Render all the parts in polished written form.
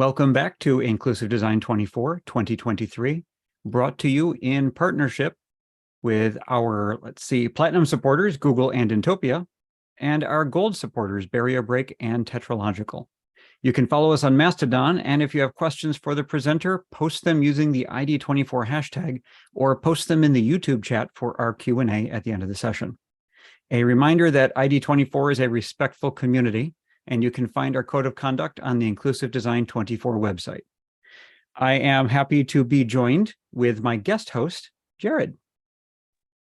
Welcome back to Inclusive Design 24, 2023, brought to you in partnership with our, Platinum supporters, Google and Intopia, and our Gold supporters, Barrier Break and Tetralogical. You can follow us on Mastodon, and if you have questions for the presenter, post them using the ID24 hashtag, or post them in the YouTube chat for our Q&A at the end of the session. A reminder that ID24 is a respectful community, and you can find our code of conduct on the Inclusive Design 24 website. I am happy to be joined with my guest host, Jared.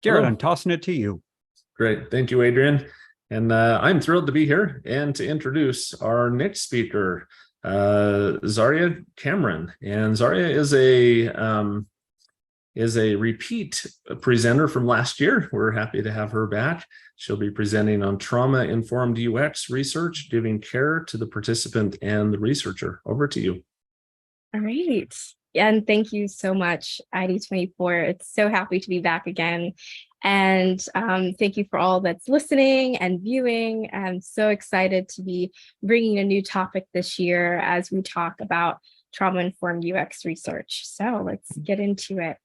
Jared, Hello. I'm tossing it to you. Great. Thank you, Adrian. And I'm thrilled to be here and to introduce our next speaker, Zaria Cameron. And Zaria is a repeat presenter from last year. We're happy to have her back. She'll be presenting on trauma-informed UX research, giving care to the participant and the researcher. Over to you. All right. And thank you so much, ID24. It's so happy to be back again. And thank you for all that's listening and viewing. I'm so excited to be bringing a new topic this year as we talk about trauma-informed UX research. So let's get into it.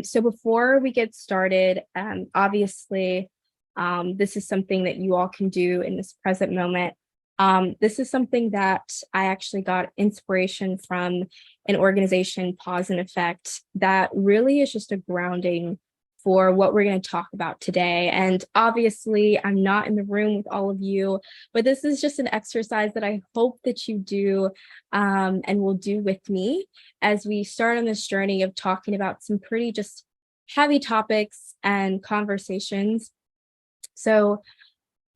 So before we get started, obviously, this is something that you all can do in this present moment. This is something that I actually got inspiration from an organization, Pause and Effect, that really is just a grounding for what we're going to talk about today. And obviously, I'm not in the room with all of you, but this is just an exercise that I hope that you do and will do with me as we start on this journey of talking about some pretty just heavy topics and conversations. So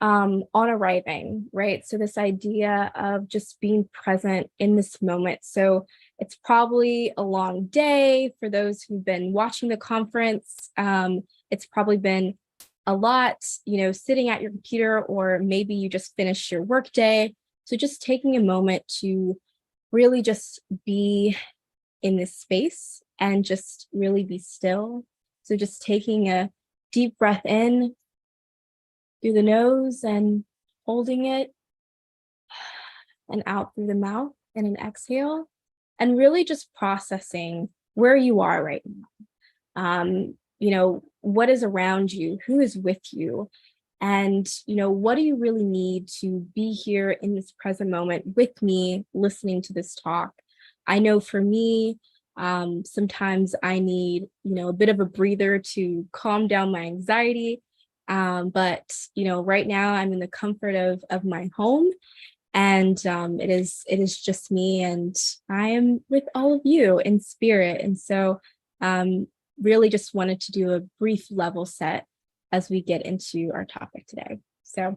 on arriving, right? So this idea of just being present in this moment. So it's probably a long day for those who've been watching the conference. It's probably been a lot, sitting at your computer, or maybe you just finished your workday. So just taking a moment to really just be in this space and just really be still. So just taking a deep breath in through the nose and holding it, and out through the mouth in an exhale, and really just processing where you are right now. What is around you, who is with you, and what do you really need to be here in this present moment with me listening to this talk. I know for me, sometimes I need a bit of a breather to calm down my anxiety. But right now I'm in the comfort of my home, and it is just me, and I am with all of you in spirit. And so really just wanted to do a brief level set as we get into our topic today. So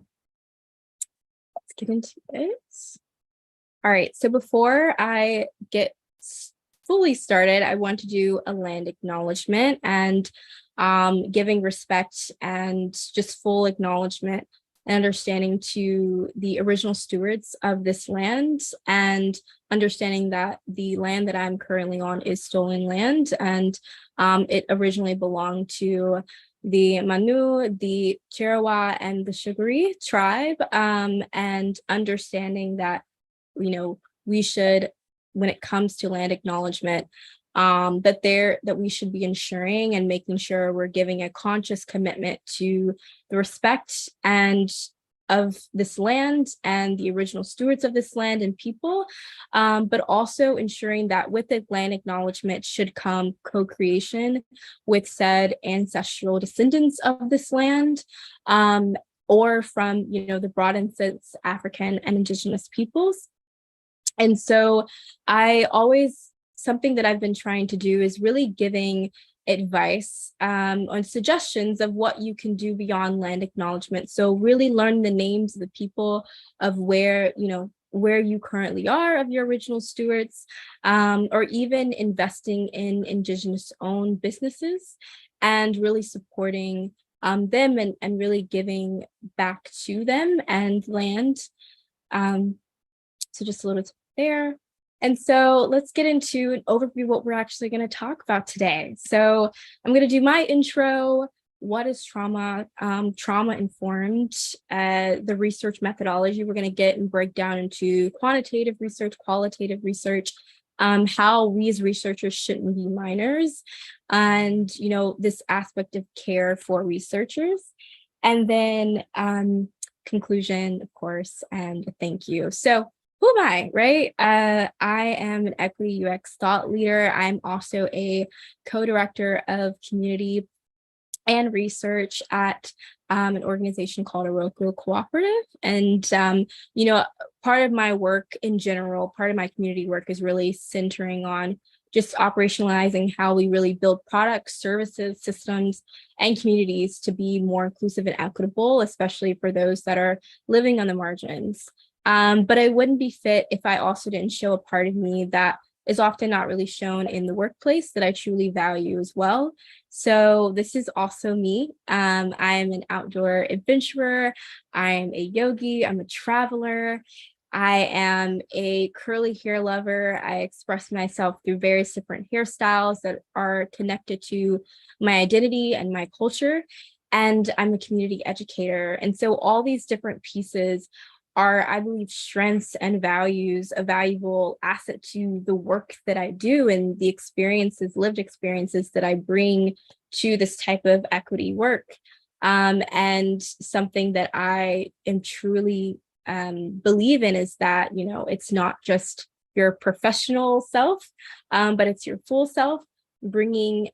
let's get into it. All right, so before I get fully started, I want to do a land acknowledgement and giving respect and just full acknowledgement and understanding to the original stewards of this land, and understanding that the land that I'm currently on is stolen land, and it originally belonged to the Manu, the Chirawa, and the Shuguri tribe, and understanding that, we should, when it comes to land acknowledgement, that we should be ensuring and making sure we're giving a conscious commitment to the respect and of this land and the original stewards of this land and people, but also ensuring that with the land acknowledgement should come co-creation with said ancestral descendants of this land, or from the broad and sense African and Indigenous peoples. And so something that I've been trying to do is really giving advice on suggestions of what you can do beyond land acknowledgement. So really learn the names of the people of where you currently are, of your original stewards, or even investing in Indigenous owned businesses and really supporting them and really giving back to them and land. So just a little there. And so let's get into an overview of what we're actually going to talk about today. So I'm going to do my intro, what is trauma, trauma informed, the research methodology we're going to get and break down into quantitative research, qualitative research, how we as researchers shouldn't be minors, and, you know, this aspect of care for researchers. And then conclusion, of course, and a thank you. So who am I, right? I am an equity UX thought leader. I'm also a co-director of community and research at an organization called Oroku Cooperative. And, you know, part of my work in general, part of my community work is really centering on just operationalizing how we really build products, services, systems, and communities to be more inclusive and equitable, especially for those that are living on the margins. But I wouldn't be fit if I also didn't show a part of me that is often not really shown in the workplace that I truly value as well. So this is also me. I'm an outdoor adventurer. I'm a yogi. I'm a traveler. I am a curly hair lover. I express myself through various different hairstyles that are connected to my identity and my culture. And I'm a community educator. And so all these different pieces are, I believe, strengths and values, a valuable asset to the work that I do and the experiences, lived experiences that I bring to this type of equity work. And something that I am truly believe in is that, you know, it's not just your professional self, but it's your full self, bringing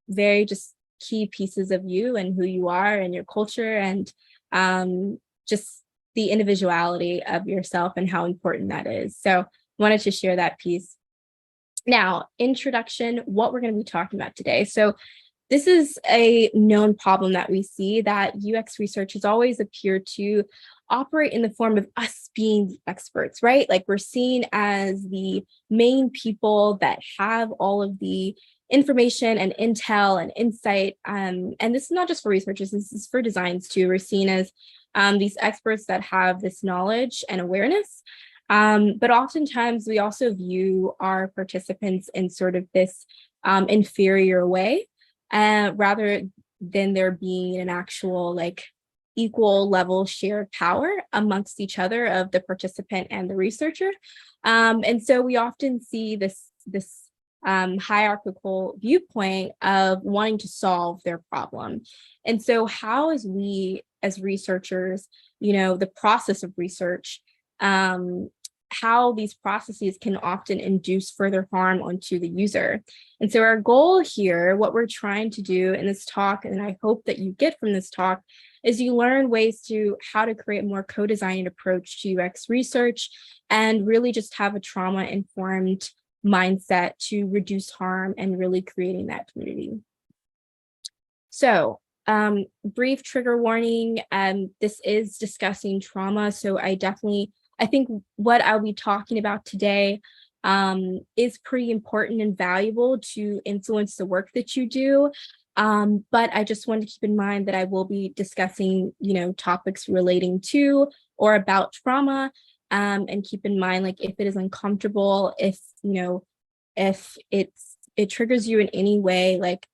very just key pieces of you and who you are and your culture, and just the individuality of yourself and how important that is. So wanted to share that piece. Now, introduction, what we're going to be talking about today. So this is a known problem that we see, that UX research has always appeared to operate in the form of us being the experts, right? Like we're seen as the main people that have all of the information and intel and insight. And this is not just for researchers, this is for designs too. We're seen as these experts that have this knowledge and awareness. But oftentimes we also view our participants in sort of this inferior way, rather than there being an actual like equal level shared power amongst each other of the participant and the researcher. And so we often see this hierarchical viewpoint of wanting to solve their problem. And so how as we as researchers, you know, the process of research, how these processes can often induce further harm onto the user. And so our goal here, what we're trying to do in this talk, and I hope that you get from this talk, is you learn ways to how to create a more co-designed approach to UX research and really just have a trauma-informed mindset to reduce harm and really creating that community. So brief trigger warning, this is discussing trauma. So I think what I'll be talking about today is pretty important and valuable to influence the work that you do. But I just want to keep in mind that I will be discussing, you know, topics relating to or about trauma, and keep in mind, like, if it is uncomfortable, if, you know, if it triggers you in any way, like,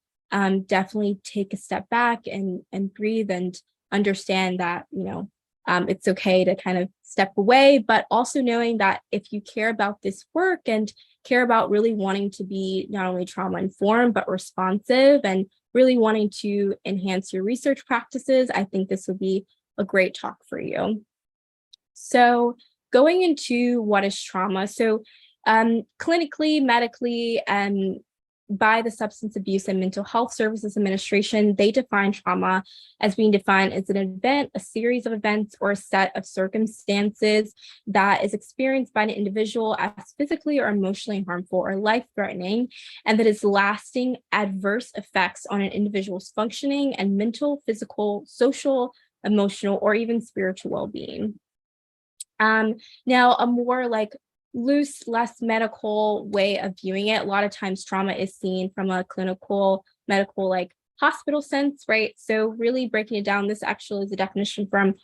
definitely take a step back and breathe and understand that, you know, it's okay to kind of step away, but also knowing that if you care about this work and care about really wanting to be not only trauma informed, but responsive and really wanting to enhance your research practices, I think this would be a great talk for you. So going into what is trauma. So clinically, medically, by the Substance Abuse and Mental Health Services Administration, they define trauma as being defined as an event, a series of events, or a set of circumstances that is experienced by an individual as physically or emotionally harmful or life-threatening, and that is lasting adverse effects on an individual's functioning and mental, physical, social, emotional, or even spiritual well-being. Now, a more like loose, less medical way of viewing it, a lot of times trauma is seen from a clinical, medical, like hospital sense, right? So really breaking it down, this actually is a definition from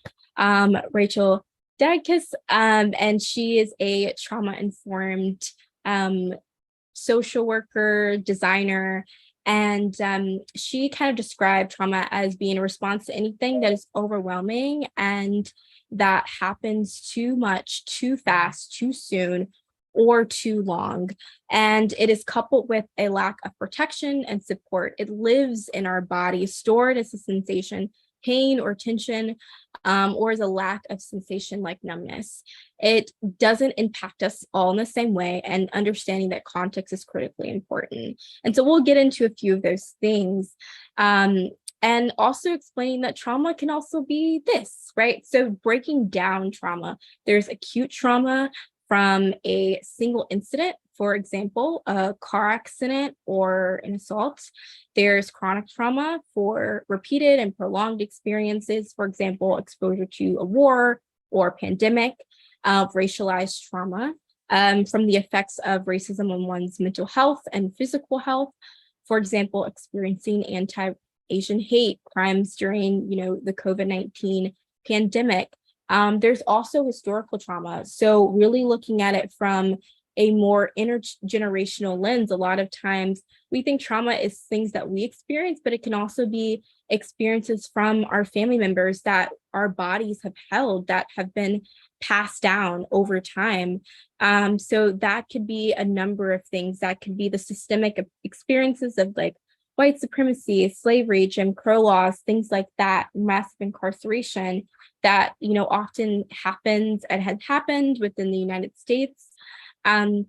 Rachel Dagkis, and she is a trauma-informed social worker, designer, And she kind of described trauma as being a response to anything that is overwhelming and that happens too much, too fast, too soon, or too long. And it is coupled with a lack of protection and support. It lives in our body, stored as a sensation, pain or tension, or as a lack of sensation like numbness. It doesn't impact us all in the same way, and understanding that context is critically important. And so we'll get into a few of those things. And also explaining that trauma can also be this, right? So breaking down trauma, there's acute trauma from a single incident, for example, a car accident or an assault. There's chronic trauma for repeated and prolonged experiences, for example, exposure to a war or pandemic. Racialized trauma from the effects of racism on one's mental health and physical health. For example, experiencing anti-Asian hate crimes during, the COVID-19 pandemic. There's also historical trauma. So really looking at it from a more intergenerational lens. A lot of times we think trauma is things that we experience, but it can also be experiences from our family members that our bodies have held, that have been passed down over time. So that could be a number of things. That could be the systemic experiences of like white supremacy, slavery, Jim Crow laws, things like that, massive incarceration that, often happens and has happened within the United States. And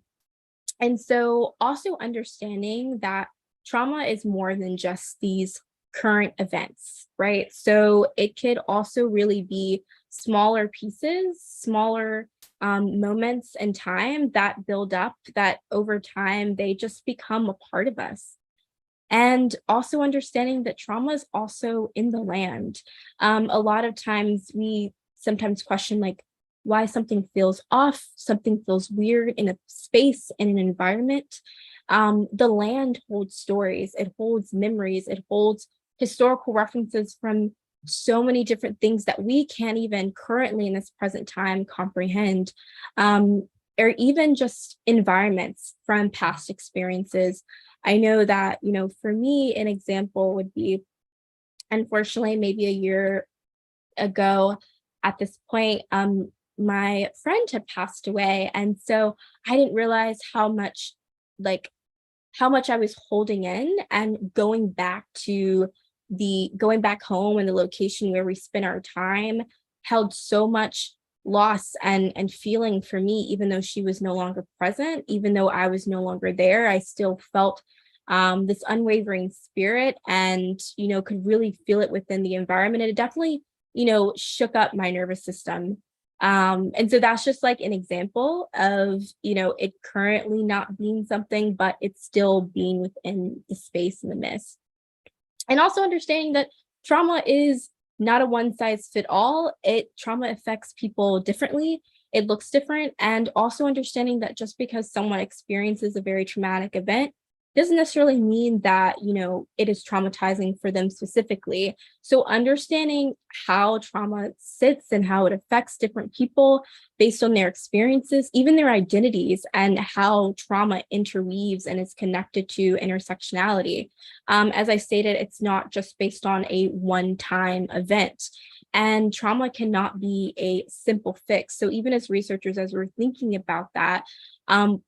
so also understanding that trauma is more than just these current events, right? So it could also really be smaller pieces, smaller moments in time that build up, that over time, they just become a part of us. And also understanding that trauma is also in the land. A lot of times we sometimes question like why something feels off, something feels weird in a space, in an environment. The land holds stories, it holds memories, it holds historical references from so many different things that we can't even currently in this present time comprehend, or even just environments from past experiences. I know that, for me, an example would be, unfortunately, maybe a year ago at this point, my friend had passed away. And so I didn't realize how much I was holding in, and going back home and the location where we spent our time held so much loss and feeling for me. Even though she was no longer present, even though I was no longer there, I still felt this unwavering spirit, and could really feel it within the environment. And it definitely shook up my nervous system. And so that's just like an example of it currently not being something, but it's still being within the space in the midst. And also understanding that trauma is not a one size fit all. Trauma affects people differently. It looks different. And also understanding that just because someone experiences a very traumatic event doesn't necessarily mean that, it is traumatizing for them specifically. So understanding how trauma sits and how it affects different people based on their experiences, even their identities, and how trauma interweaves and is connected to intersectionality. As I stated, it's not just based on a one-time event. And trauma cannot be a simple fix. So even as researchers, as we're thinking about that,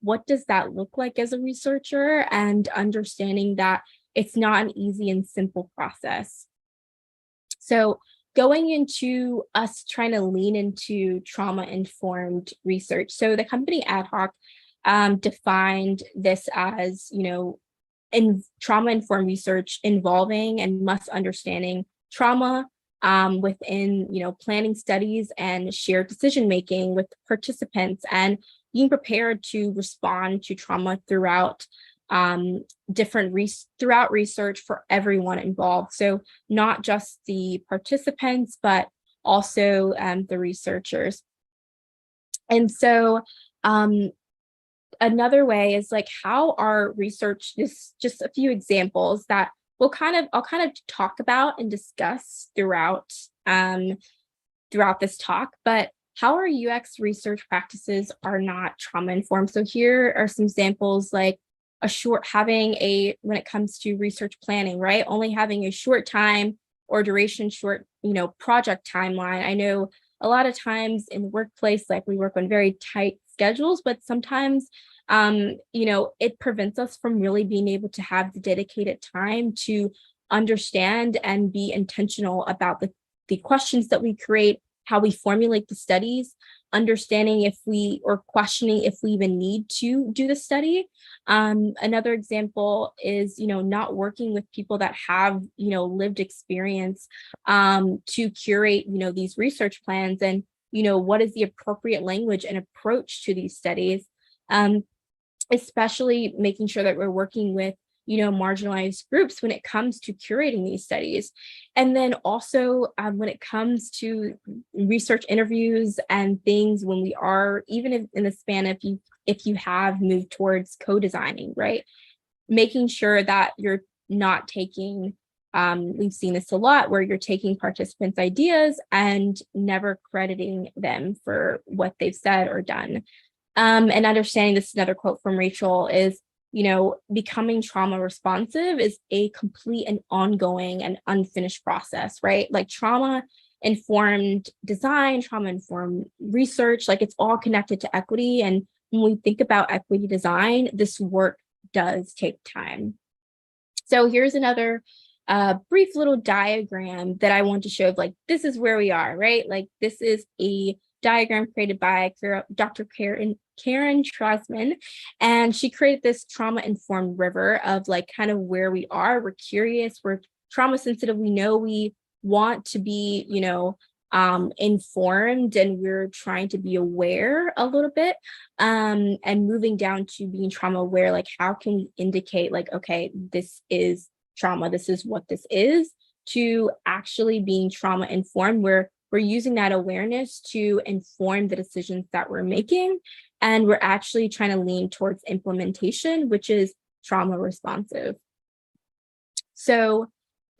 what does that look like as a researcher, and understanding that it's not an easy and simple process. So going into us trying to lean into trauma-informed research. So the company Ad Hoc defined this as, in trauma-informed research involving and must understanding trauma within, planning studies and shared decision-making with participants, and being prepared to respond to trauma throughout research for everyone involved. So not just the participants, but also the researchers. And so another way is like how our research, this just a few examples that I'll kind of talk about and discuss throughout this talk, but how our UX research practices are not trauma informed. So here are some examples like when it comes to research planning, right? Only having a short time or duration, short, project timeline. I know a lot of times in the workplace, like we work on very tight schedules, but sometimes, it prevents us from really being able to have the dedicated time to understand and be intentional about the questions that we create, how we formulate the studies, understanding if we or questioning if we even need to do the study. Another example is, not working with people that have, lived experience to curate, these research plans and, what is the appropriate language and approach to these studies, especially making sure that we're working with marginalized groups when it comes to curating these studies. And then also when it comes to research interviews and things, when we are, even if in the span, if you have moved towards co-designing, right? Making sure that you're not taking, we've seen this a lot, where you're taking participants' ideas and never crediting them for what they've said or done. And understanding, this is another quote from Rachel, is, becoming trauma responsive is a complete and ongoing and unfinished process, right? Like trauma informed design, trauma informed research, like it's all connected to equity. And when we think about equity design, this work does take time. So here's another brief little diagram that I want to show of, like, this is where we are, right? Like this is a diagram created by Dr. Karen Trasman, and she created this trauma-informed river of like kind of where we are. We're curious, we're trauma sensitive, we know we want to be, informed, and we're trying to be aware a little bit, and moving down to being trauma aware. Like, how can we indicate, like, okay, this is trauma, this is what this is, to actually being trauma informed, where we're using that awareness to inform the decisions that we're making. And we're actually trying to lean towards implementation, which is trauma responsive. So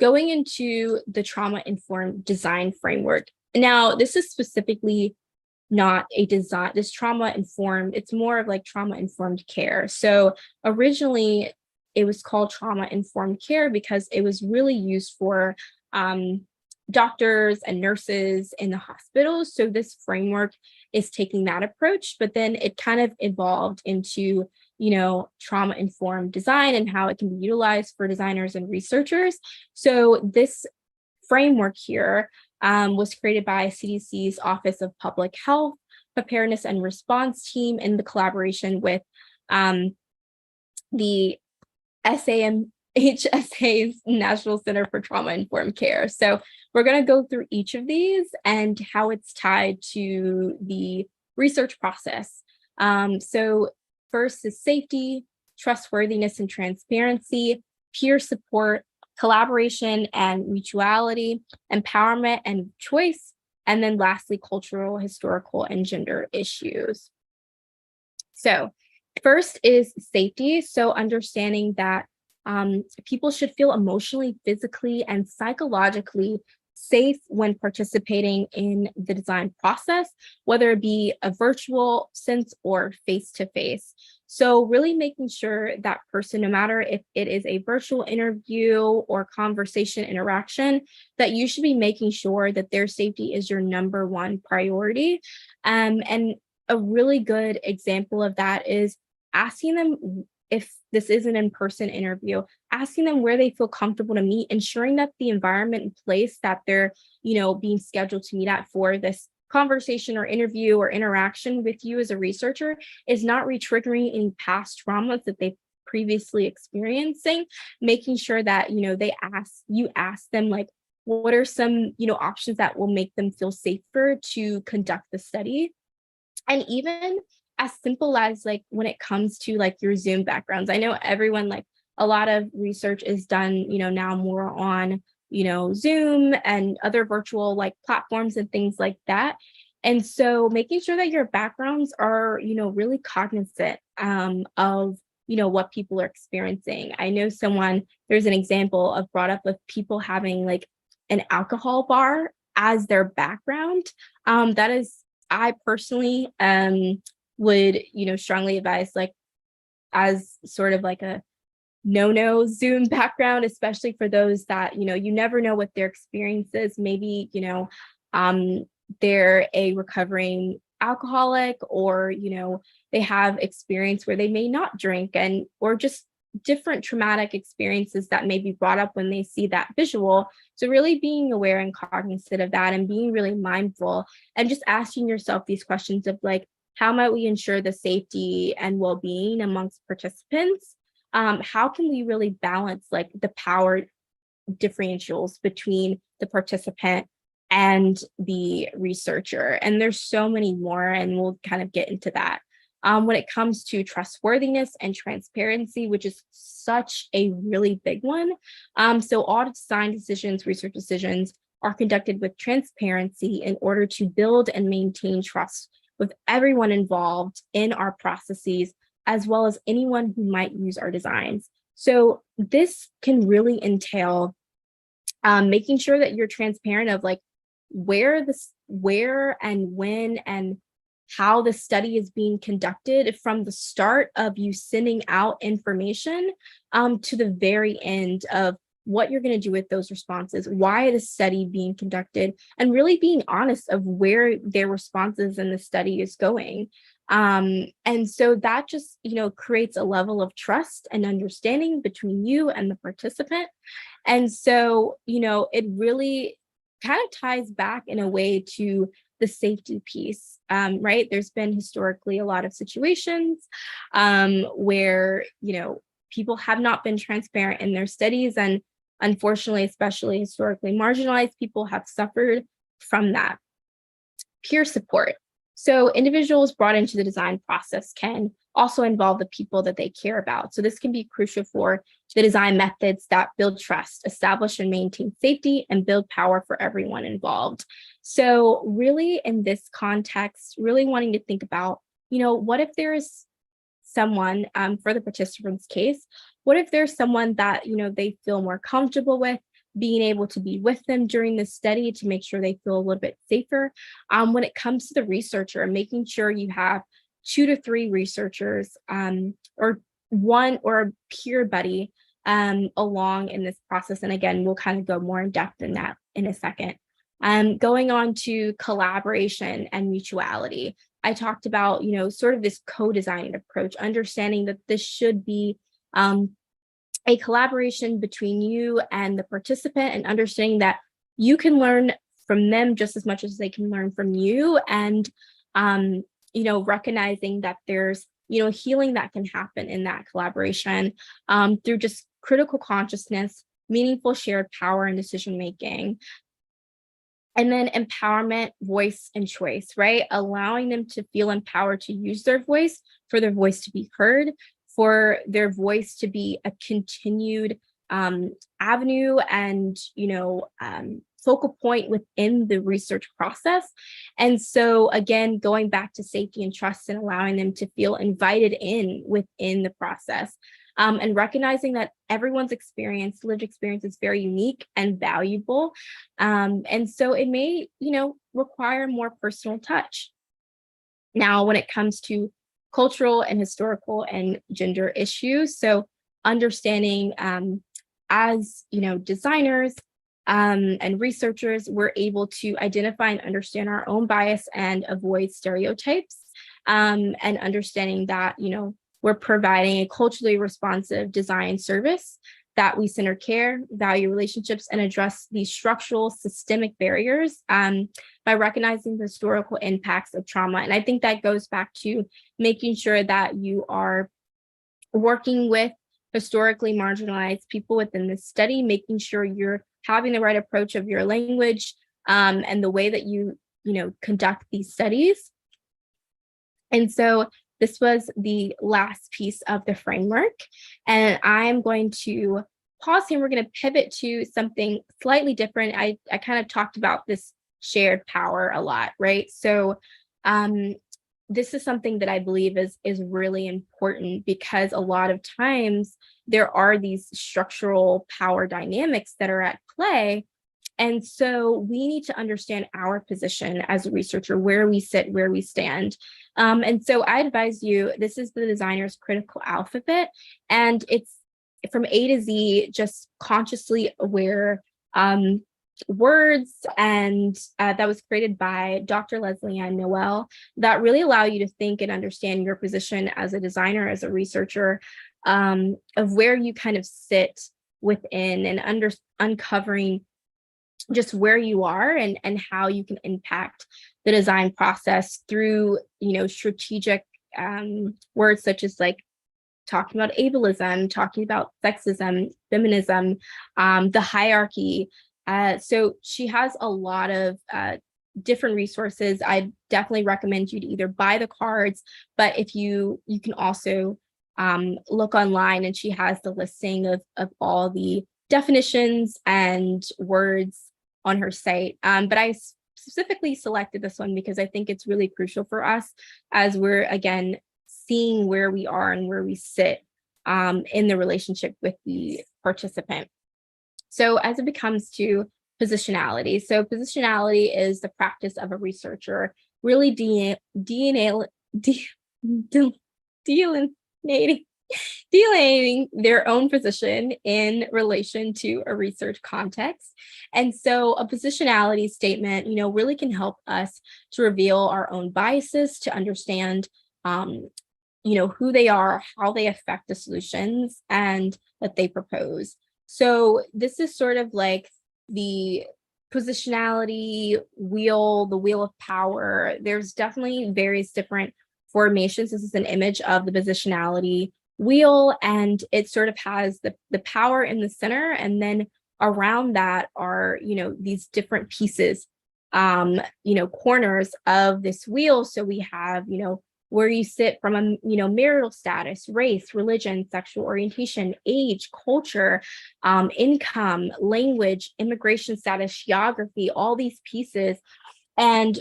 going into the trauma-informed design framework. Now, this is specifically not a design, this trauma-informed, it's more of like trauma-informed care. So originally, it was called trauma-informed care because it was really used for doctors and nurses in the hospitals. So this framework is taking that approach, but then it kind of evolved into, trauma-informed design and how it can be utilized for designers and researchers. So this framework here was created by CDC's Office of Public Health Preparedness and Response team in the collaboration with the HSA's National Center for Trauma-Informed Care. So we're going to go through each of these and how it's tied to the research process. So first is safety, trustworthiness and transparency, peer support, collaboration and mutuality, empowerment and choice, and then lastly, cultural, historical, and gender issues. So first is safety. So understanding that people should feel emotionally, physically, and psychologically safe when participating in the design process, whether it be a virtual sense or face-to-face. So really making sure that person, no matter if it is a virtual interview or conversation interaction, that you should be making sure that their safety is your number one priority. And a really good example of that is asking them, if this is an in-person interview, asking them where they feel comfortable to meet, ensuring that the environment and place that they're, being scheduled to meet at for this conversation or interview or interaction with you as a researcher is not re-triggering any past traumas that they've previously experiencing, making sure that, you ask them, like, what are some, options that will make them feel safer to conduct the study. And even as simple as, like, when it comes to like your Zoom backgrounds, I know everyone, like, a lot of research is done, now more on, Zoom and other virtual like platforms and things like that. And so making sure that your backgrounds are, really cognizant of, what people are experiencing. I know there's an example of brought up of people having like an alcohol bar as their background. That is, I personally would, strongly advise, like, as sort of like a no Zoom background, especially for those that, you never know what their experience is. Maybe, they're a recovering alcoholic, or, they have experience where they may not drink, and or just different traumatic experiences that may be brought up when they see that visual. So really being aware and cognizant of that, and being really mindful, and just asking yourself these questions of like, how might we ensure the safety and well-being amongst participants? How can we really balance like the power differentials between the participant and the researcher? And there's so many more, and we'll kind of get into that. When it comes to trustworthiness and transparency, which is such a really big one. So all design decisions, research decisions are conducted with transparency in order to build and maintain trust with everyone involved in our processes, as well as anyone who might use our designs. So this can really entail making sure that you're transparent of like where and when and how the study is being conducted, from the start of you sending out information to the very end of what you're going to do with those responses, why the study being conducted, and really being honest of where their responses in the study is going. And so that just, creates a level of trust and understanding between you and the participant. And so, it really kind of ties back in a way to the safety piece, right? There's been historically a lot of situations where, people have not been transparent in their studies. And unfortunately, especially historically marginalized people have suffered from that. Peer support. So individuals brought into the design process can also involve the people that they care about. So this can be crucial for the design methods that build trust, establish and maintain safety, and build power for everyone involved. So really in this context, really wanting to think about, what if there is someone, for the participant's case, what if there's someone that, they feel more comfortable with, being able to be with them during the study to make sure they feel a little bit safer. When it comes to the researcher, making sure you have 2 to 3 researchers or one or a peer buddy along in this process. And again, we'll kind of go more in depth in that in a second. Going on to collaboration and mutuality. I talked about, sort of this co-designing approach, understanding that this should be a collaboration between you and the participant, and understanding that you can learn from them just as much as they can learn from you. And, recognizing that there's, healing that can happen in that collaboration through just critical consciousness, meaningful shared power and decision-making. And then empowerment, voice, and choice, right? Allowing them to feel empowered to use their voice, for their voice to be heard, for their voice to be a continued avenue and, focal point within the research process. And so again, going back to safety and trust, and allowing them to feel invited in within the process. And recognizing that everyone's lived experience is very unique and valuable. And so it may, require more personal touch. Now, when it comes to cultural and historical and gender issues, so understanding as, designers and researchers, we're able to identify and understand our own bias and avoid stereotypes, and understanding that, we're providing a culturally responsive design service, that we center care, value relationships, and address these structural systemic barriers by recognizing the historical impacts of trauma. And I think that goes back to making sure that you are working with historically marginalized people within this study, making sure you're having the right approach of your language and the way that you conduct these studies. And so this was the last piece of the framework. And I'm going to pause here. We're going to pivot to something slightly different. I kind of talked about this shared power a lot, right? So this is something that I believe is really important, because a lot of times there are these structural power dynamics that are at play. And so we need to understand our position as a researcher, where we sit, where we stand. And so I advise you, this is the designer's critical alphabet, and it's from A to Z, just consciously aware words, and that was created by Dr. Leslie Ann Noel, that really allow you to think and understand your position as a designer, as a researcher, of where you kind of sit within, and uncovering just where you are, and how you can impact the design process through, strategic words such as like talking about ableism, talking about sexism, feminism, the hierarchy. So she has a lot of different resources. I definitely recommend you to either buy the cards, but if you can also look online, and she has the listing of all the definitions and words on her site. But I specifically selected this one because I think it's really crucial for us as we're, again, seeing where we are and where we sit in the relationship with the participant. So as it comes to positionality, so positionality is the practice of a researcher really delineating their own position in relation to a research context. And so a positionality statement, really can help us to reveal our own biases, to understand, who they are, how they affect the solutions and that they propose. So this is sort of like the positionality wheel, the wheel of power. There's definitely various different formations. This is an image of the positionality wheel, and it sort of has the power in the center, and then around that are these different pieces, corners of this wheel. So we have where you sit from a marital status, race, religion, sexual orientation, age, culture, income, language, immigration status, geography, all these pieces. And,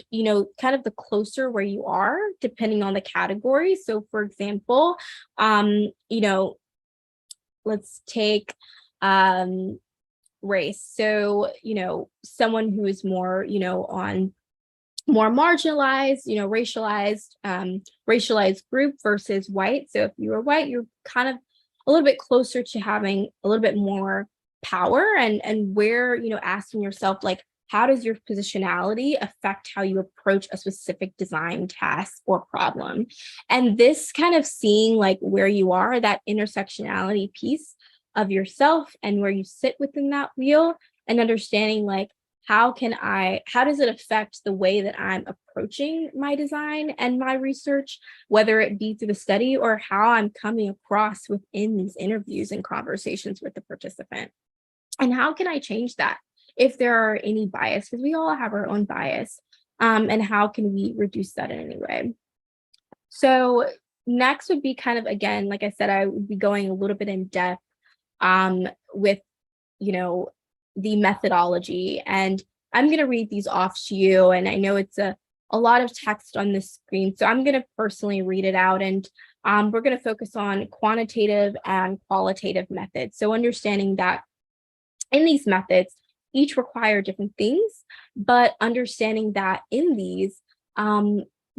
kind of the closer where you are, depending on the category. So for example, let's take race. So, someone who is more, on more marginalized, racialized group versus white. So if you are white, you're kind of a little bit closer to having a little bit more power, and where, asking yourself, like, how does your positionality affect how you approach a specific design task or problem? And this kind of seeing like where you are, that intersectionality piece of yourself and where you sit within that wheel, and understanding like, how does it affect the way that I'm approaching my design and my research, whether it be through the study or how I'm coming across within these interviews and conversations with the participant? And how can I change that if there are any bias, because we all have our own bias, and how can we reduce that in any way? So next would be kind of, again, like I said, I would be going a little bit in depth with, the methodology, and I'm going to read these off to you. And I know it's a lot of text on the screen, so I'm going to personally read it out, and we're going to focus on quantitative and qualitative methods. So understanding that in these methods, each require different things, but understanding that in these,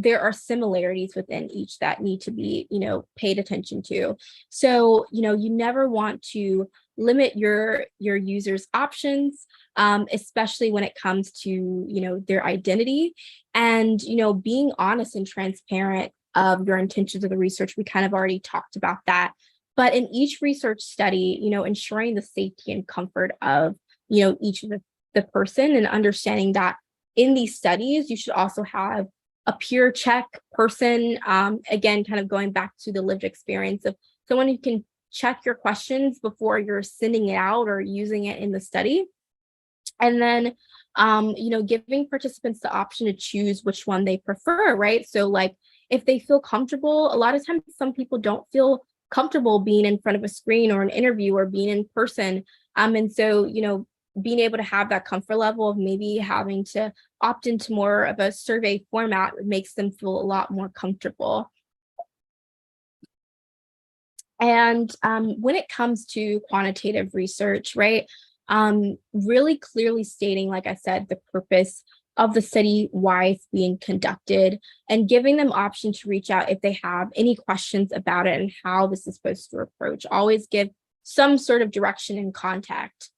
there are similarities within each that need to be, paid attention to. So, you never want to limit your users' options, especially when it comes to, their identity, and, being honest and transparent of your intentions of the research. We kind of already talked about that. But in each research study, ensuring the safety and comfort of, each of the person, and understanding that in these studies, you should also have a peer check person, again, kind of going back to the lived experience of someone who can check your questions before you're sending it out or using it in the study. And then, giving participants the option to choose which one they prefer, right? So like, if they feel comfortable, a lot of times some people don't feel comfortable being in front of a screen or an interview or being in person. And so, being able to have that comfort level of maybe having to opt into more of a survey format makes them feel a lot more comfortable. And when it comes to quantitative research, right, really clearly stating, like I said, the purpose of the study, why it's being conducted, and giving them option to reach out if they have any questions about it and how this is supposed to approach. Always give some sort of direction and contact.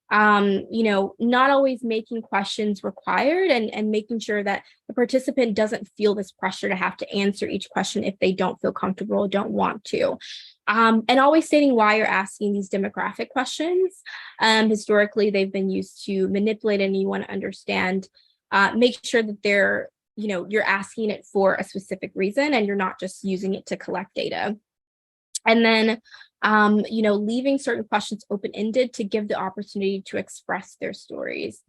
Not always making questions required, and making sure that the participant doesn't feel this pressure to have to answer each question if they don't feel comfortable or don't want to. And always stating why you're asking these demographic questions. Historically, they've been used to manipulate, and you want to understand, make sure that you're asking it for a specific reason and you're not just using it to collect data. And then, leaving certain questions open-ended to give the opportunity to express their stories.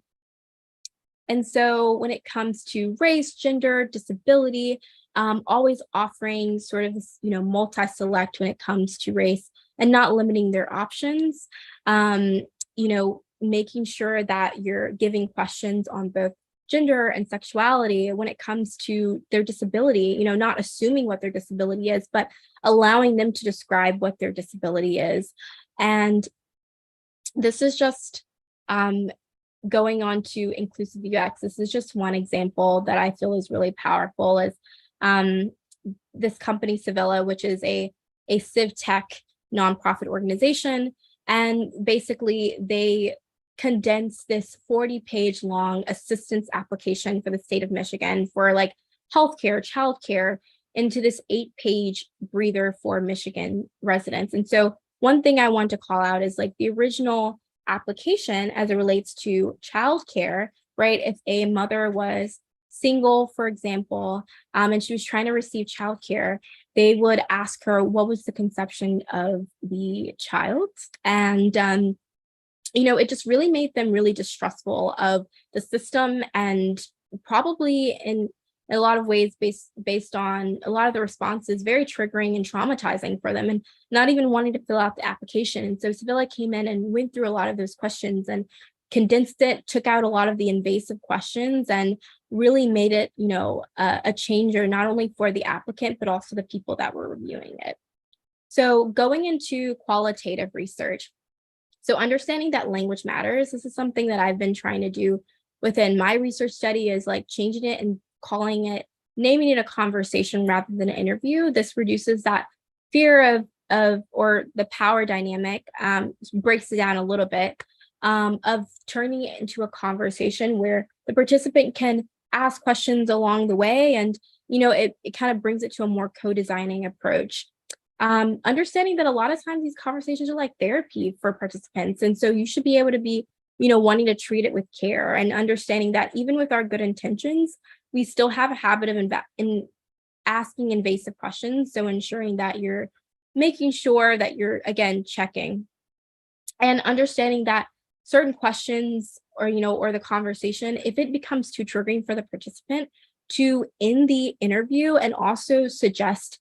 And so when it comes to race, gender, disability, always offering sort of this, multi-select when it comes to race and not limiting their options, making sure that you're giving questions on both gender and sexuality when it comes to their disability, not assuming what their disability is, but allowing them to describe what their disability is. And this is just going on to inclusive UX. This is just one example that I feel is really powerful, is this company, Civilla, which is a civ tech nonprofit organization. And basically they condense this 40-page long assistance application for the state of Michigan for like healthcare, childcare, into this 8-page breather for Michigan residents. And so one thing I want to call out is like the original application as it relates to childcare, right? If a mother was single, for example, and she was trying to receive childcare, they would ask her what was the conception of the child. And it just really made them really distrustful of the system, and probably in a lot of ways based on a lot of the responses, very triggering and traumatizing for them, and not even wanting to fill out the application. And so Civilla came in and went through a lot of those questions and condensed it, took out a lot of the invasive questions, and really made it, a changer, not only for the applicant, but also the people that were reviewing it. So going into qualitative research. So understanding that language matters. This is something that I've been trying to do within my research study, is like changing it and naming it a conversation rather than an interview. This reduces that fear or the power dynamic, breaks it down a little bit, of turning it into a conversation where the participant can ask questions along the way. And, it kind of brings it to a more co-designing approach. Understanding that a lot of times these conversations are like therapy for participants. And so you should be able to be, wanting to treat it with care, and understanding that even with our good intentions, we still have a habit of in asking invasive questions. So ensuring that you're making sure that you're, again, checking, and understanding that certain questions or the conversation, if it becomes too triggering for the participant, to end the interview and also suggest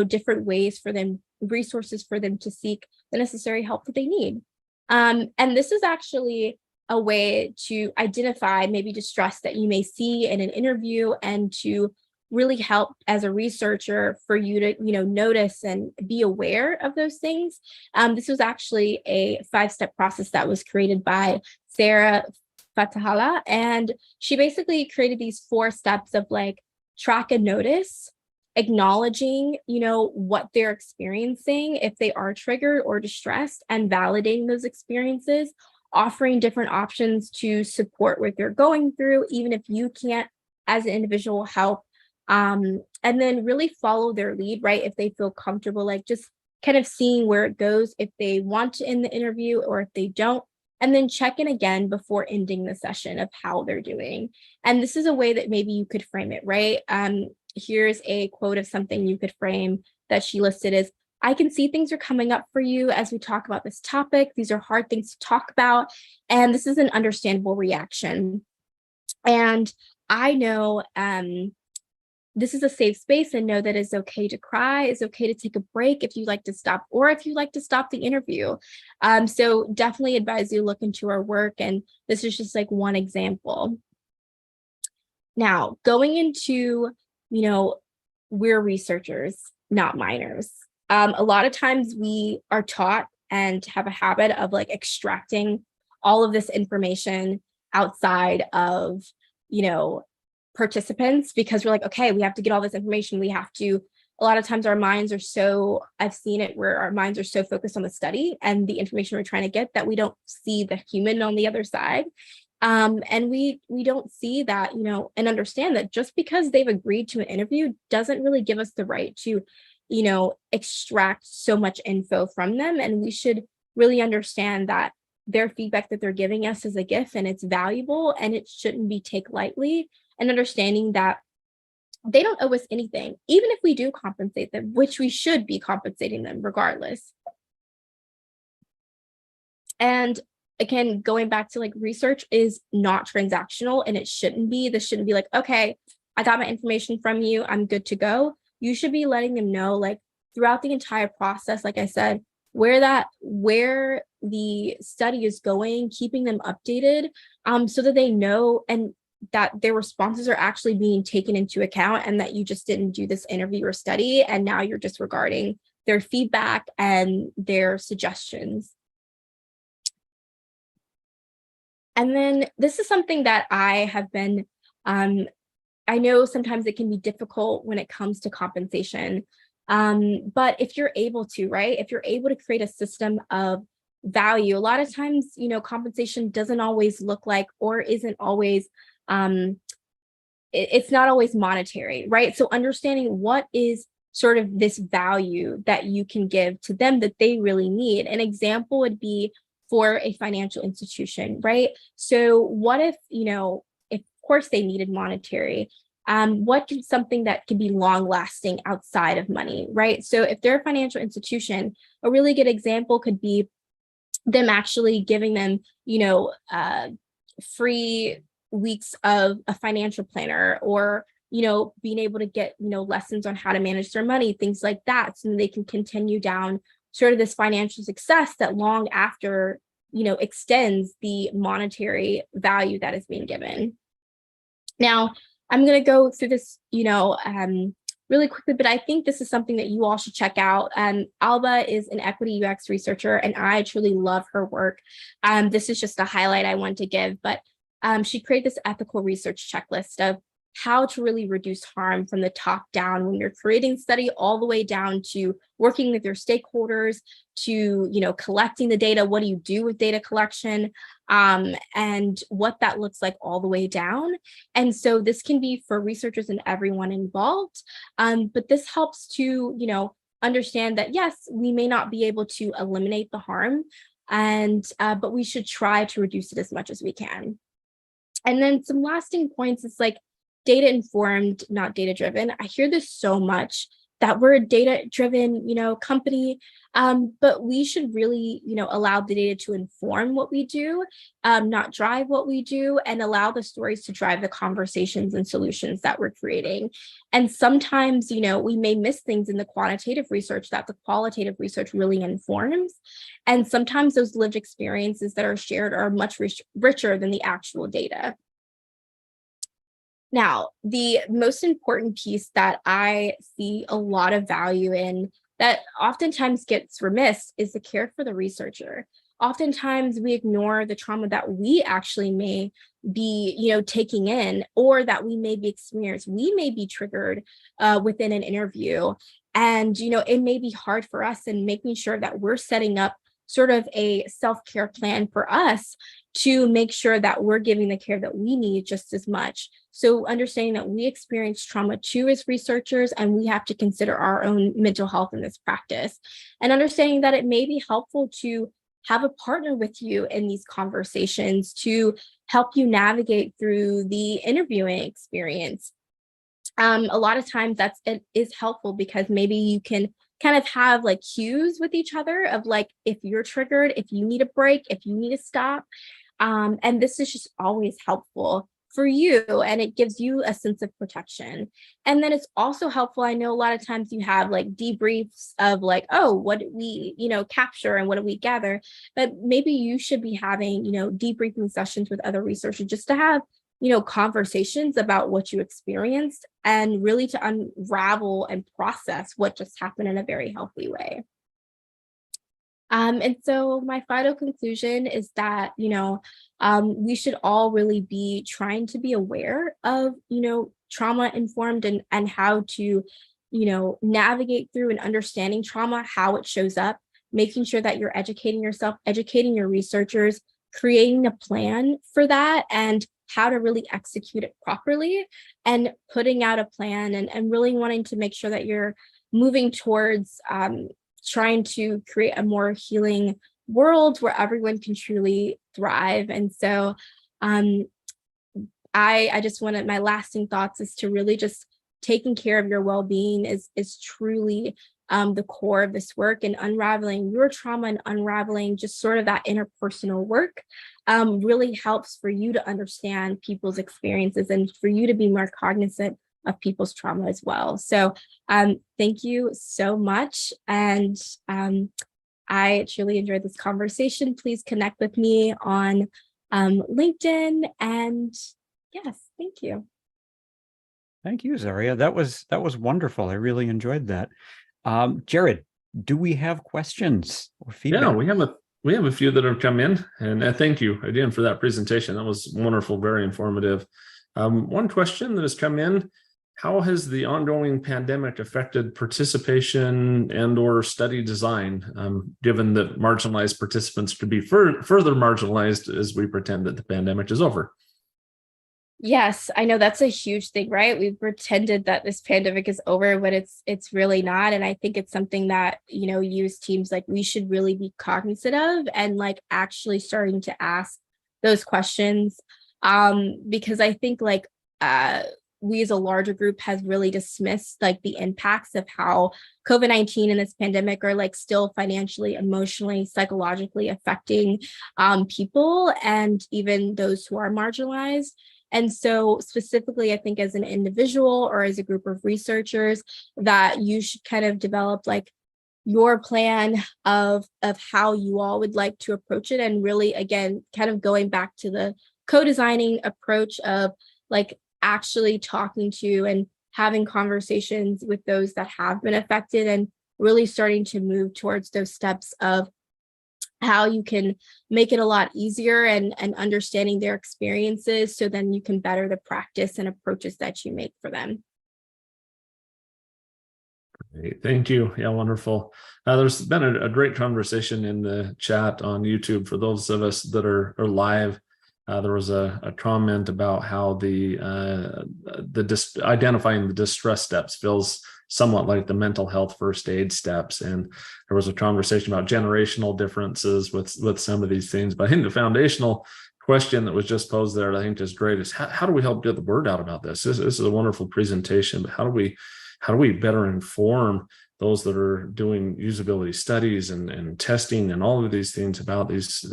different ways for them, resources for them to seek the necessary help that they need. And this is actually a way to identify maybe distress that you may see in an interview, and to really help as a researcher for you to, notice and be aware of those things. This was actually a 5-step process that was created by Sarah Fatahala. And she basically created these 4 steps of like track and notice, acknowledging, what they're experiencing if they are triggered or distressed, and validating those experiences, offering different options to support what they're going through, even if you can't as an individual help, and then really follow their lead, right? If they feel comfortable, like just kind of seeing where it goes, if they want to end the interview or if they don't, and then check in again before ending the session of how they're doing. And this is a way that maybe you could frame it, right? Here's a quote of something you could frame that she listed as, I can see things are coming up for you as we talk about this topic. These are hard things to talk about, and this is an understandable reaction. And I know this is a safe space, and know that it's okay to cry, it's okay to take a break if you'd like to stop, or if you'd like to stop the interview. So definitely advise you look into our work, and this is just like one example. Now, going into, we're researchers, not minors. A lot of times we are taught and have a habit of like extracting all of this information outside of, you know, participants, because we're like, okay, we have to get all this information. We have to, a lot of times our minds are so, I've seen it where our minds are so focused on the study and the information we're trying to get that we don't see the human on the other side. And we don't see that, you know, and understand that just because they've agreed to an interview doesn't really give us the right to, you know, extract so much info from them. And we should really understand that their feedback that they're giving us is a gift and it's valuable and it shouldn't be taken lightly, and understanding that they don't owe us anything, even if we do compensate them, which we should be compensating them regardless. And again, going back to like, research is not transactional and it shouldn't be. This shouldn't be like, okay, I got my information from you, I'm good to go. You should be letting them know, like, throughout the entire process, like I said, where the study is going, keeping them updated, so that they know and that their responses are actually being taken into account, and that you just didn't do this interview or study and now you're disregarding their feedback and their suggestions. And then this is something that I have been, I know sometimes it can be difficult when it comes to compensation. But if you're able to, right, if you're able to create a system of value, a lot of times, you know, compensation doesn't always look like, or isn't always, it's not always monetary, right? So understanding what is sort of this value that you can give to them that they really need. An example would be for a financial institution, right? So what if, you know, if of course they needed monetary, what can something that can be long lasting outside of money, right? So if they're a financial institution, a really good example could be them actually giving them, you know, free weeks of a financial planner, or, you know, being able to get, you know, lessons on how to manage their money, things like that, so they can continue down sort of this financial success that long after, you know, extends the monetary value that is being given. Now, I'm going to go through this, you know, really quickly, but I think this is something that you all should check out. Alba is an equity UX researcher, and I truly love her work. This is just a highlight I want to give, but she created this ethical research checklist of how to really reduce harm from the top down when you're creating study, all the way down to working with your stakeholders, to, you know, collecting the data. What do you do with data collection, and what that looks like all the way down. And so this can be for researchers and everyone involved, but this helps to, you know, understand that yes, we may not be able to eliminate the harm, and but we should try to reduce it as much as we can. And then some lasting points is like data informed, not data driven. I hear this so much, that we're a data driven, you know, company, but we should really, you know, allow the data to inform what we do, not drive what we do, and allow the stories to drive the conversations and solutions that we're creating. And sometimes, you know, we may miss things in the quantitative research that the qualitative research really informs. And sometimes those lived experiences that are shared are much richer than the actual data. Now, the most important piece that I see a lot of value in, that oftentimes gets remiss, is the care for the researcher. Oftentimes we ignore the trauma that we actually may be, you know, taking in, or that we may be experienced. We may be triggered within an interview, and, you know, it may be hard for us, and making sure that we're setting up sort of a self-care plan for us to make sure that we're giving the care that we need just as much. So understanding that we experience trauma too as researchers, and we have to consider our own mental health in this practice, and understanding that it may be helpful to have a partner with you in these conversations to help you navigate through the interviewing experience. A lot of times it is helpful, because maybe you can kind of have like cues with each other of like, if you're triggered, if you need a break, if you need to stop. And this is just always helpful for you, and it gives you a sense of protection. And then it's also helpful, I know a lot of times you have like debriefs of like, oh, what did we, you know, capture and what did we gather, but maybe you should be having, you know, debriefing sessions with other researchers, just to have, you know, conversations about what you experienced, and really to unravel and process what just happened in a very healthy way. And so my final conclusion is that, we should all really be trying to be aware of, trauma informed and how to, navigate through and understanding trauma, how it shows up, making sure that you're educating yourself, educating your researchers, creating a plan for that and how to really execute it properly and putting out a plan and really wanting to make sure that you're moving towards trying to create a more healing world where everyone can truly thrive. And so um, I just wanted my lasting thoughts is to really just taking care of your well-being is truly the core of this work, and unraveling your trauma and unraveling just sort of that interpersonal work really helps for you to understand people's experiences and for you to be more cognizant of people's trauma as well. So thank you so much. And I truly enjoyed this conversation. Please connect with me on LinkedIn. And yes, thank you. Thank you, Zaria. That was wonderful. I really enjoyed that. Jared, do we have questions or feedback? Yeah, we have a few that have come in, and thank you again for that presentation. That was wonderful, very informative. One question that has come in: how has the ongoing pandemic affected participation and/or study design, given that marginalized participants could be further marginalized as we pretend that the pandemic is over? Yes, I know that's a huge thing, right? We've pretended that this pandemic is over, but it's really not. And I think it's something that, you as teams, like, we should really be cognizant of and like actually starting to ask those questions. Because I think like we as a larger group has really dismissed like the impacts of how COVID-19 and this pandemic are like still financially, emotionally, psychologically affecting people and even those who are marginalized. And so specifically, I think as an individual or as a group of researchers, that you should kind of develop like your plan of how you all would like to approach it. And really, again, kind of going back to the co-designing approach of like actually talking to and having conversations with those that have been affected and really starting to move towards those steps of how you can make it a lot easier and understanding their experiences so then you can better the practice and approaches that you make for them. Great. Thank you. Yeah, wonderful. There's been a great conversation in the chat on YouTube. For those of us that are live, there was a comment about how identifying the distress steps feels somewhat like the mental health first aid steps. And there was a conversation about generational differences with some of these things. But I think the foundational question that was just posed there, I think is great, is how do we help get the word out about this? This is a wonderful presentation, but how do we better inform those that are doing usability studies and testing and all of these things about this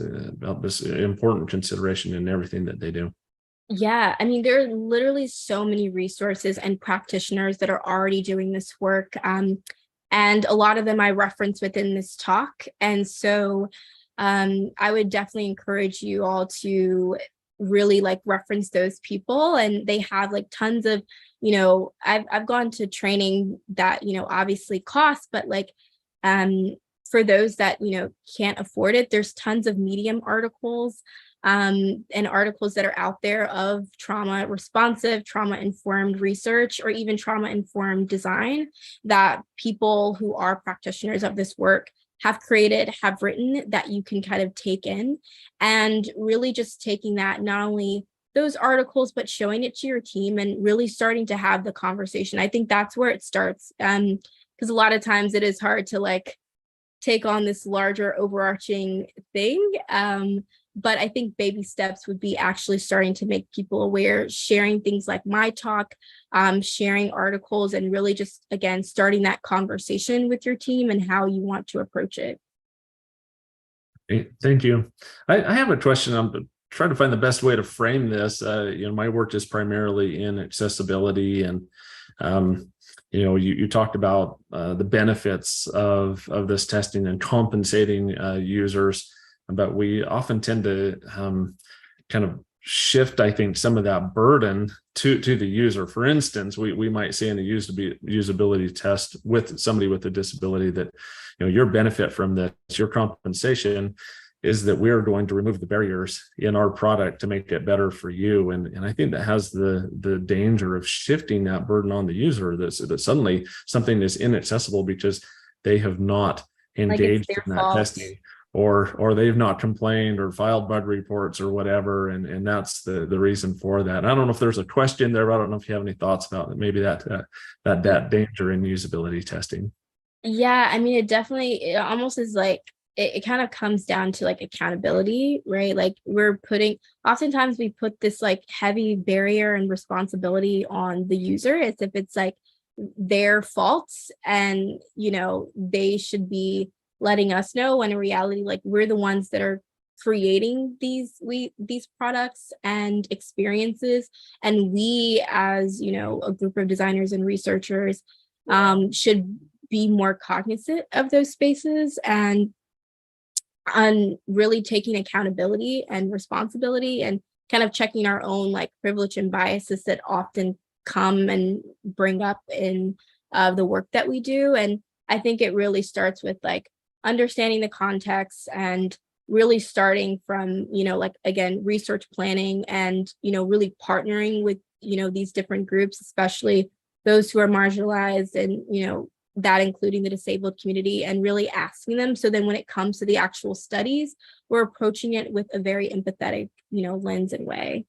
important consideration in everything that they do? Yeah, I mean, there are literally so many resources and practitioners that are already doing this work. And a lot of them I reference within this talk. And so I would definitely encourage you all to really like reference those people. And they have like tons of, I've gone to training that, obviously costs, but like for those that, can't afford it, there's tons of Medium articles and articles that are out there of trauma responsive, trauma informed research, or even trauma informed design that people who are practitioners of this work have created, have written, that you can kind of take in, and really just taking that, not only those articles, but showing it to your team and really starting to have the conversation. I think that's where it starts. Because a lot of times it is hard to like take on this larger overarching thing. But I think baby steps would be actually starting to make people aware, sharing things like my talk, sharing articles, and really just, again, starting that conversation with your team and how you want to approach it. Thank you. I have a question. I'm trying to find the best way to frame this. My work is primarily in accessibility, and you talked about the benefits of this testing and compensating users, but we often tend to kind of shift, I think, some of that burden to the user. For instance, we might say in a usability test with somebody with a disability that, your benefit from this, your compensation is that we're going to remove the barriers in our product to make it better for you. And I think that has the danger of shifting that burden on the user, that suddenly something is inaccessible because they have not engaged their in that fault. testing, or they've not complained or filed bug reports or whatever. And that's the reason for that. I don't know if there's a question there, but I don't know if you have any thoughts about maybe that danger in usability testing. Yeah, I mean, it almost is like, it kind of comes down to like accountability, right? Like oftentimes we put this like heavy barrier and responsibility on the user as if it's like their faults, and, they should be letting us know, when in reality, like, we're the ones that are creating these products and experiences, and we, as a group of designers and researchers, should be more cognizant of those spaces and on really taking accountability and responsibility, and kind of checking our own like privilege and biases that often come and bring up in the work that we do. And I think it really starts with like understanding the context, and really starting from, like, again, research planning, and, really partnering with, these different groups, especially those who are marginalized, and, that including the disabled community, and really asking them. So then when it comes to the actual studies, we're approaching it with a very empathetic, lens and way.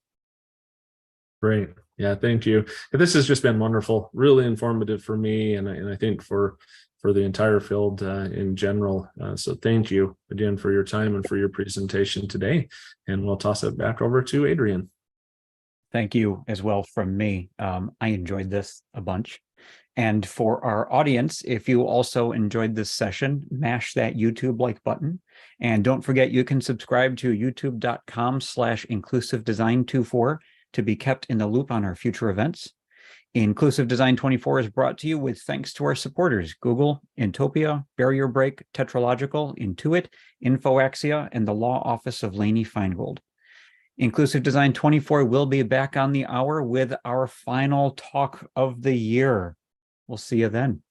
Great. Yeah, thank you. This has just been wonderful, really informative for me, and I think for the entire field in general. So thank you again for your time and for your presentation today. And we'll toss it back over to Adrian. Thank you as well from me. I enjoyed this a bunch. And for our audience, if you also enjoyed this session, mash that YouTube like button. And don't forget, you can subscribe to youtube.com/inclusivedesign24 to be kept in the loop on our future events. Inclusive Design 24 is brought to you with thanks to our supporters: Google, Intopia, Barrier Break, Tetralogical, Intuit, InfoAxia, and the Law Office of Laney Feingold. Inclusive Design 24 will be back on the hour with our final talk of the year. We'll see you then.